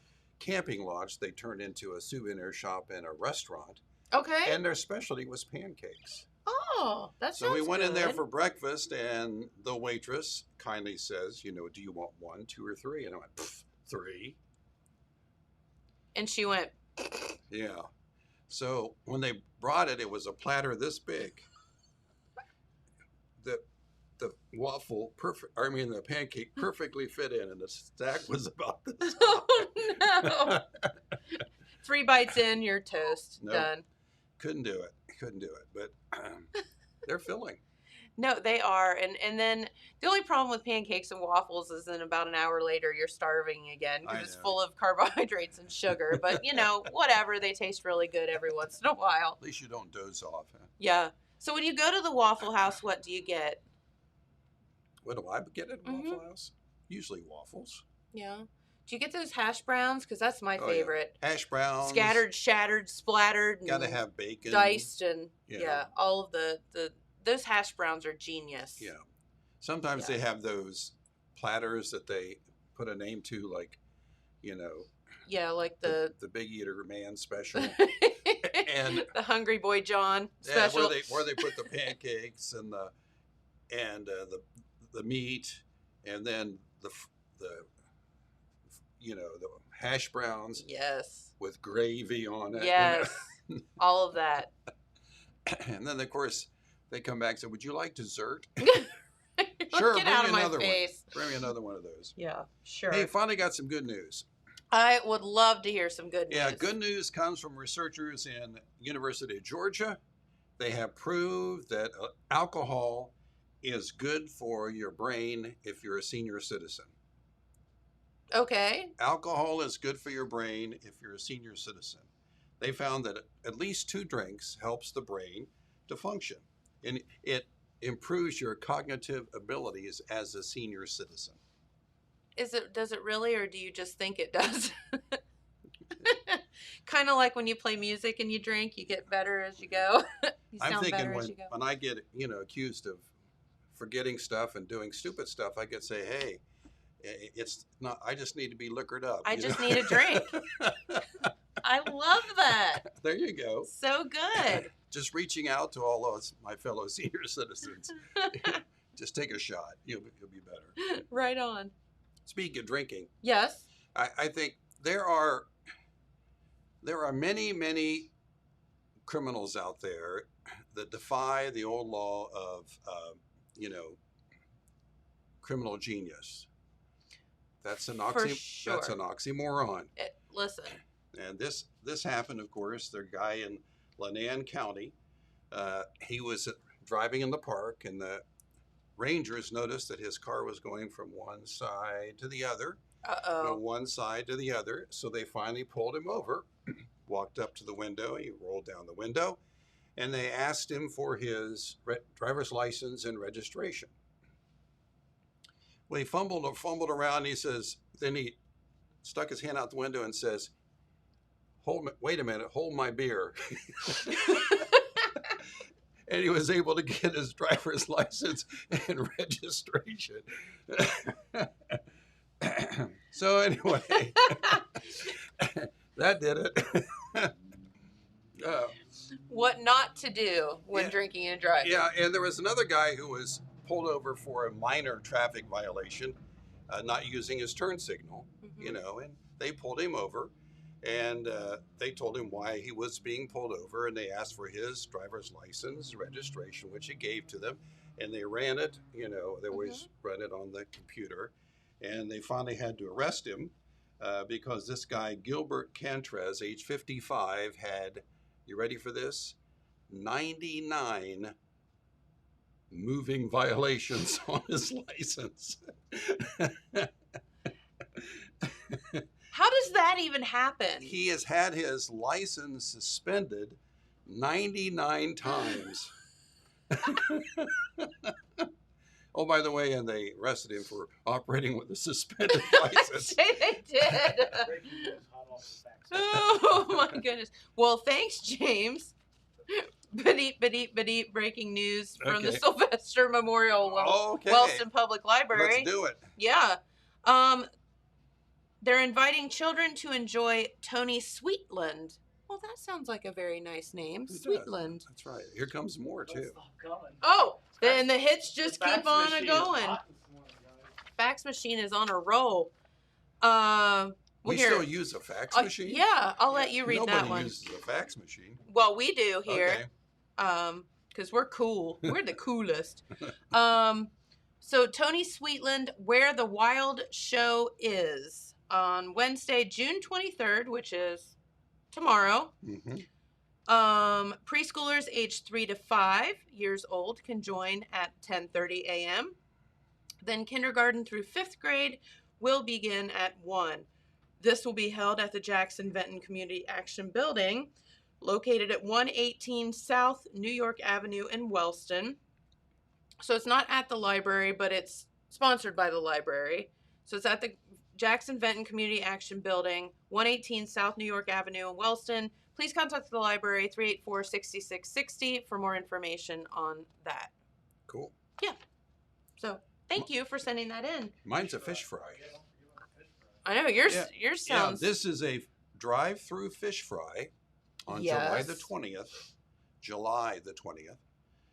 camping lodge. They turned into a souvenir shop and a restaurant. Okay. And their specialty was pancakes. Oh, that's So we went in there for breakfast, and the waitress kindly says, do you want 1, 2, or 3? And I went, 3. And she went, Yeah. So when they brought it, it was a platter this big. The pancake perfectly fit in, and the stack was about this. oh no. 3 bites in, you're toast. Nope. Done. Couldn't do it. But they're filling. No, they are. And then the only problem with pancakes and waffles is then about an hour later you're starving again because it's full of carbohydrates and sugar. But, whatever. They taste really good every once in a while. At least you don't doze off. Huh? Yeah. So when you go to the Waffle House, what do you get? What do I get at Waffle House? Usually waffles. Yeah. Do you get those hash browns? Because that's my Oh, favorite. Yeah. Hash browns. Scattered, shattered, splattered. Got to have bacon. Diced and, all of those hash browns are genius. Yeah. Sometimes they have those platters that they put a name to, like, Yeah, like the Big Eater Man special. And the Hungry Boy John special. Yeah, where they put the pancakes and the meat, and then the hash browns. Yes. With gravy on it. Yes. All of that. And then of course they come back and say, "Would you like dessert?" Sure. Get out of my face. Bring me another one of those. Yeah, sure. Hey, finally got some good news. I would love to hear some good news. Yeah, good news comes from researchers in University of Georgia. They have proved that alcohol is good for your brain if you're a senior citizen. Okay. Alcohol is good for your brain if you're a senior citizen. They found that at least 2 drinks helps the brain to function, and it improves your cognitive abilities as a senior citizen. Does it really, or do you just think it does? Kind of like when you play music and you drink, you get better as you go. I'm thinking when I get accused of forgetting stuff and doing stupid stuff, I could say, hey, it's not. I just need to be liquored up. I just need a drink. I love that. There you go. So good. Just reaching out to all those my fellow senior citizens. Just take a shot. You'll be better. Right on. Speaking of drinking. Yes. I think there are many criminals out there that defy the old law of criminal genius. That's an sure. That's an oxymoron. Listen. And this happened, of course. The guy in Vinton County, he was driving in the park, and the rangers noticed that his car was going from one side to the other. From one side to the other. So they finally pulled him over, walked up to the window. He rolled down the window, and they asked him for his driver's license and registration. Well, he fumbled around. He says, then he stuck his hand out the window and says, wait a minute, hold my beer. And he was able to get his driver's license and registration. So anyway, that did it. What not to do when drinking and driving. Yeah, and there was another guy who was pulled over for a minor traffic violation, not using his turn signal, and they pulled him over, and they told him why he was being pulled over, and they asked for his driver's license, registration, which he gave to them, and they ran it, they always run it on the computer, and they finally had to arrest him because this guy, Gilbert Cantrez, age 55, had, you ready for this? 99 moving violations on his license. How does that even happen? He has had his license suspended 99 times. Oh, by the way, and they arrested him for operating with a suspended license. They did. Oh, my goodness. Well, thanks, James. Breaking news from the Sylvester Memorial Wellston Public Library. Let's do it. Yeah. They're inviting children to enjoy Tony Sweetland. Well, that sounds like a very nice name. Sweetland. That's right. Here comes more, too. Oh, and the hits just keep on going. Fax machine is on a roll. We still use a fax machine? Yeah, I'll let you read that one. Nobody uses a fax machine. Well, we do here. Because we're cool. We're the coolest. So Tony Sweetland, Where the Wild Show Is, on Wednesday, June 23rd, which is tomorrow. Preschoolers aged 3 to 5 years old can join at 10:30 a.m. Then kindergarten through 5th grade will begin at 1. This will be held at the Jackson-Vinton Community Action Building, located at 118 South New York Avenue in Wellston. So it's not at the library, but it's sponsored by the library. So it's at the Jackson Vinton Community Action Building, 118 South New York Avenue in Wellston. Please contact the library, 384-6660 for more information on that. Cool. Yeah. So thank you for sending that in. Mine's a fish fry. I know yours sounds. Yeah, this is a drive-through fish fry on July the 20th. July the 20th.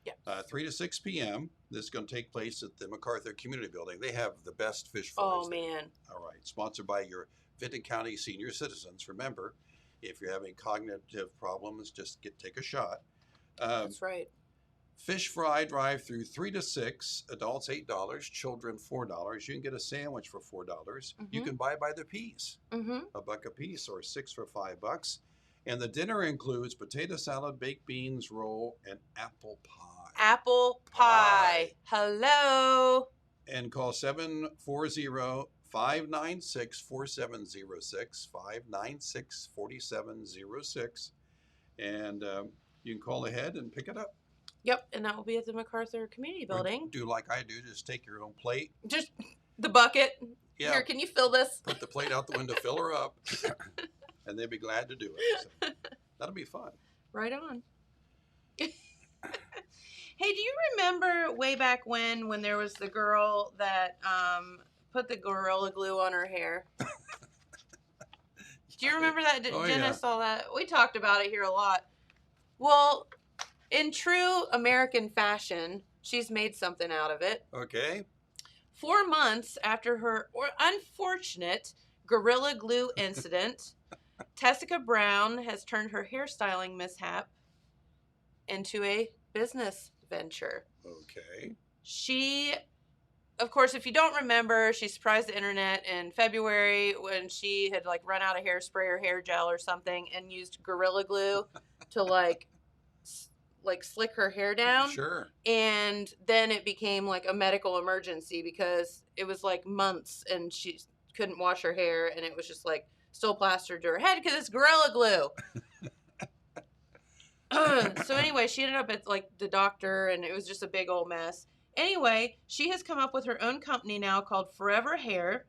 Yeah. 3 to 6 p.m. This is going to take place at the MacArthur Community Building. They have the best fish fries. Oh, man. All right. Sponsored by your Vinton County senior citizens. Remember, if you're having cognitive problems, just take a shot. That's right. Fish fry drive-through 3 to 6, adults $8, children $4. You can get a sandwich for $4. You can buy by the piece, $1 a piece, or 6 for $5. And the dinner includes potato salad, baked beans, roll, and apple pie. Apple pie. Hello. And call 740-596-4706, 596-4706, and you can call ahead and pick it up. Yep, and that will be at the MacArthur Community Building. Or do like I do, just take your own plate. Just the bucket. Yeah. Here, can you fill this? Put the plate out the window, fill her up, and they'd be glad to do it. So, that'll be fun. Right on. Hey, do you remember way back when there was the girl that put the Gorilla Glue on her hair? Do you remember that? Jenna saw that. We talked about it here a lot. Well, in true American fashion, she's made something out of it. Okay. 4 months after her unfortunate Gorilla Glue incident, Tessica Brown has turned her hairstyling mishap into a business venture. Okay. She, of course, if you don't remember, she surprised the internet in February when she had run out of hairspray or hair gel or something and used Gorilla Glue to slick her hair down. Sure. And then it became a medical emergency because it was months and she couldn't wash her hair and it was just still plastered to her head because it's Gorilla Glue. So anyway, she ended up at the doctor and it was just a big old mess. Anyway, she has come up with her own company now called Forever Hair,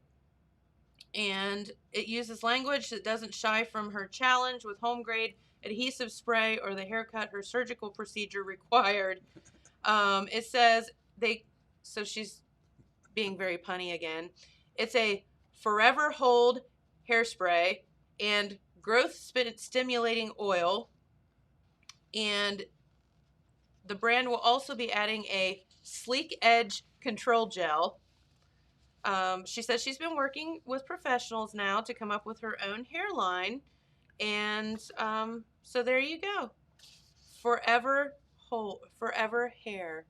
and it uses language that doesn't shy from her challenge with home grade adhesive spray or the haircut her surgical procedure required. It says so she's being very punny again. It's a Forever Hold hairspray and growth stimulating oil. And the brand will also be adding a sleek edge control gel. She says she's been working with professionals now to come up with her own hairline. And so there you go. Forever Hair.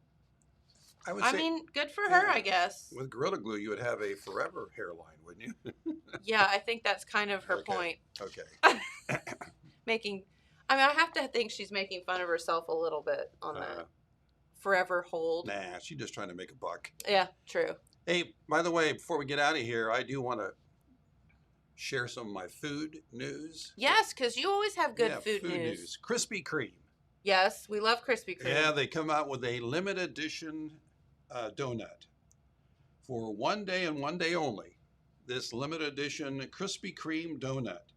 I mean, good for her, I guess. With Gorilla Glue, you would have a forever hairline, wouldn't you? Yeah, I think that's kind of her point. Okay. I have to think she's making fun of herself a little bit on that. Forever Hold. Nah, she's just trying to make a buck. Yeah, true. Hey, by the way, before we get out of here, I do want to share some of my food news. Yes, because you always have good food news. Krispy Kreme. Yes, we love Krispy Kreme. Yeah, they come out with a limited edition donut for one day and one day only. This limited edition Krispy Kreme donut.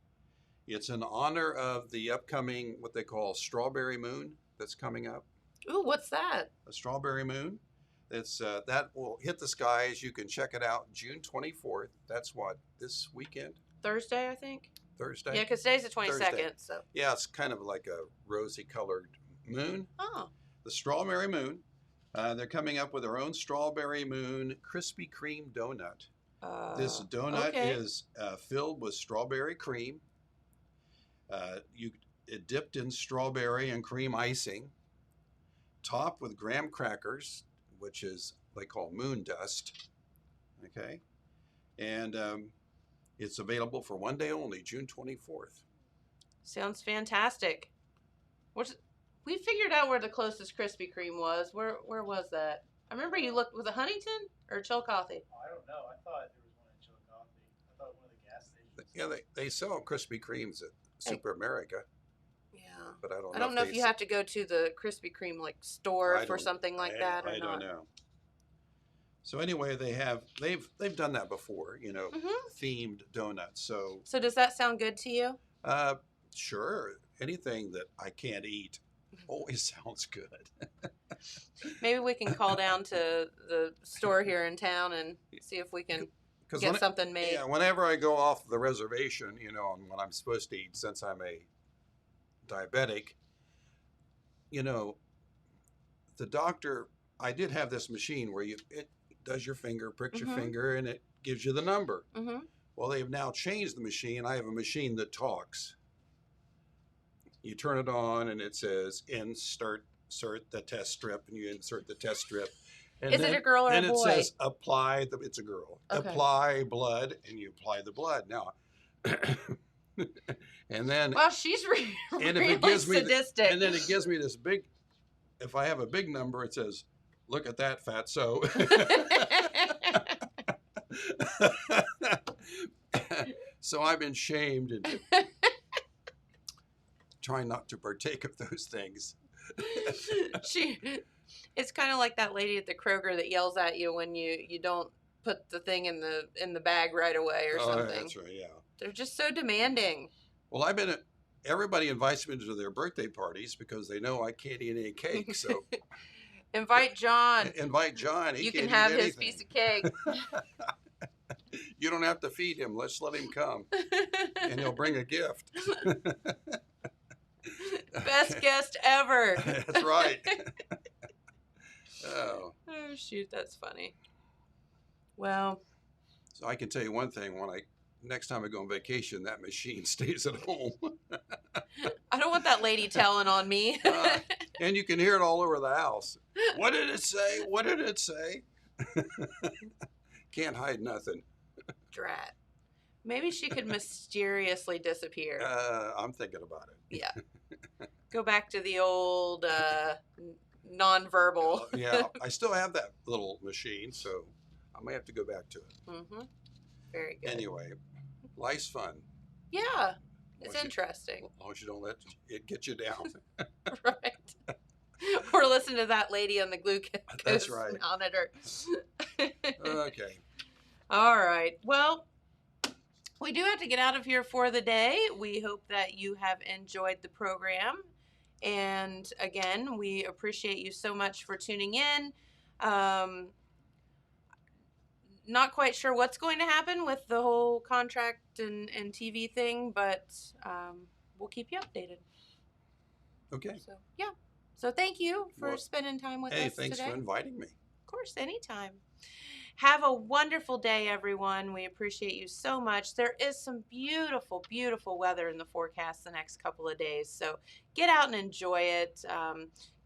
It's in honor of the upcoming, what they call Strawberry Moon that's coming up. Ooh, what's that? A Strawberry Moon. It's that will hit the skies. You can check it out June 24th. That's what, this weekend? Thursday, I think. Thursday? Yeah, because today's the 22nd. Thursday. So. Yeah, it's kind of like a rosy colored moon. Oh. The Strawberry Moon. They're coming up with their own Strawberry Moon Krispy Kreme donut. This donut is filled with strawberry cream. It dipped in strawberry and cream icing, topped with graham crackers, which is they call moon dust. Okay, and it's available for one day only, June 24th. Sounds fantastic. We figured out where the closest Krispy Kreme was. Where was that? I remember you looked. Was it Huntington or Chillicothe? Oh, I don't know. I thought there was one in Chillicothe. I thought one of the gas stations. Yeah, they sell Krispy Kremes at Super America. Yeah, but I don't. I don't know if you have to go to the Krispy Kreme store for something like that or I not. don't know. So anyway, they've done that before, you know, themed donuts. So does that sound good to you? Sure, anything that I can't eat always sounds good. Maybe we can call down to the store here in town and see if we can get something made. Yeah, whenever I go off the reservation, you know, on what I'm supposed to eat, since I'm a diabetic, you know, the doctor, I did have this machine where it does your finger, pricks your finger, and it gives you the number. Well, they've now changed the machine. I have a machine that talks. You turn it on, and it says, insert the test strip, and you insert the test strip. And Is it a girl or a boy? Then it says, apply, it's a girl. Okay. Apply blood, and you apply the blood. Now, and then... Well, she's really sadistic. And then it gives me this big, if I have a big number, it says, look at that, fatso. So I've been shamed into trying not to partake of those things. It's kind of like that lady at the Kroger that yells at you when you don't put the thing in the bag right away or something. Oh, that's right, yeah. They're just so demanding. Well, everybody invites me to their birthday parties because they know I can't eat any cake, so. Invite John. Invite John. You can have his piece of cake. You don't have to feed him. Let's let him come. And he'll bring a gift. Best guest ever. That's right. Oh, shoot, that's funny. Well. So I can tell you one thing. Next time I go on vacation, that machine stays at home. I don't want that lady telling on me. And you can hear it all over the house. What did it say? What did it say? Can't hide nothing. Drat. Maybe she could mysteriously disappear. I'm thinking about it. Yeah. Go back to the old nonverbal. Yeah, I still have that little machine, so I might have to go back to it. Very good. Anyway, life's fun. Yeah, it's interesting. As long as you don't let it get you down. Right. Or listen to that lady on the glucose That's right. monitor. Okay. All right. Well, we do have to get out of here for the day. We hope that you have enjoyed the program. And again, we appreciate you so much for tuning in. Not quite sure what's going to happen with the whole contract and TV thing, but we'll keep you updated. Okay. So, yeah. So thank you for spending time with us today. Hey, thanks for inviting me. Of course, anytime. Have a wonderful day, everyone. We appreciate you so much. There is some beautiful, beautiful weather in the forecast the next couple of days. So get out and enjoy it.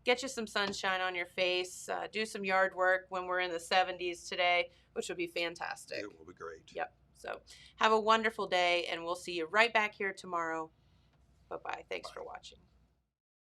Get you some sunshine on your face. Do some yard work when we're in the 70s today, which would be fantastic. It will be great. Yep. So have a wonderful day, and we'll see you right back here tomorrow. Bye-bye. Thanks for watching.